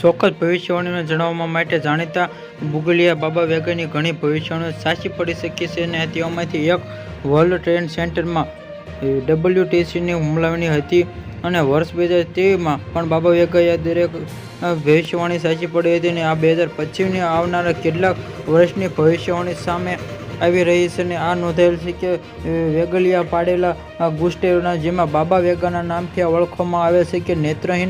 ચોક્કસ ભવિષ્યવાણીને જણાવવા માટે જાણીતા બુગલિયા બાબા વેગાની ઘણી ભવિષ્યવાણીઓ સાચી પડી શકે છે અને તેઓમાંથી એક વર્લ્ડ ટ્રેડ સેન્ટરમાં WTCની હુમલાની હતી અને વર્ષ 2023માં પણ બાબા વેગાએ દરેક ભવિષ્યવાણી સાચી પડી હતી અને આ 2025ની આવનારા કેટલાક વર્ષની ભવિષ્યવાણી સામે આવી રહી છે અને આ નોંધાયેલ છે કે વેગલિયા પાડેલા ગુસ્ટેરોના જેમાં બાબા વેગાના નામથી ઓળખવામાં આવે છે કે નેત્રહીન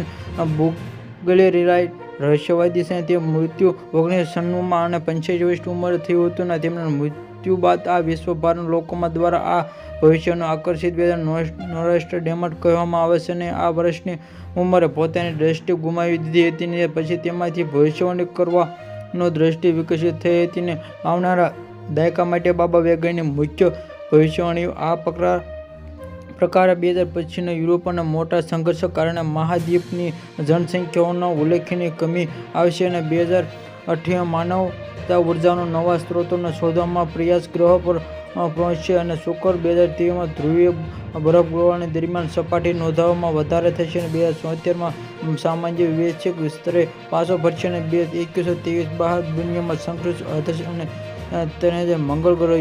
બુગલેરિયાઈ રહસ્યવાદી છે. તે મૃત્યુ 1996માં અને 85 વર્ષની ઉંમરે થયું હતું અને તેમના મૃત્યુ બાદ આ વિશ્વભરના લોકોમાં દ્વારા આ ભવિષ્યનું આકર્ષિત નોસ્ટ્રાડેમસ કહેવામાં આવે છે અને આ વર્ષની ઉંમરે પોતાની દ્રષ્ટિ ગુમાવી દીધી હતી અને પછી તેમાંથી ભવિષ્યવાણી કરવાનો દ્રષ્ટિ વિકસિત થઈ હતી અને આવનારા દાયકા માટે બાબા વેગાની મુખ્ય ભવિષ્યવાણીઓ આ પ્રકારે 2025ના યુરોપના મોટા સંઘર્ષ કારણે મહાદ્વીપની જનસંખ્યાઓમાં ઉલ્લેખનીય કમી આવશે અને 2028 માનવતા ઉર્જાના નવા સ્ત્રોતોને શોધવામાં પ્રયાસ ગ્રહ પર પહોંચશે અને શુક્ર 2023માં ધ્રુવીય બરફગોળાની દરમિયાન સપાટી નોંધવામાં વધારે થશે અને 2077માં સામાન્ય વૈશ્વિક સ્તરે પાછો ફરશે અને 2123 બહાર દુનિયામાં સંઘર્ષ થશે અને તેને મંગળ ગ્રહ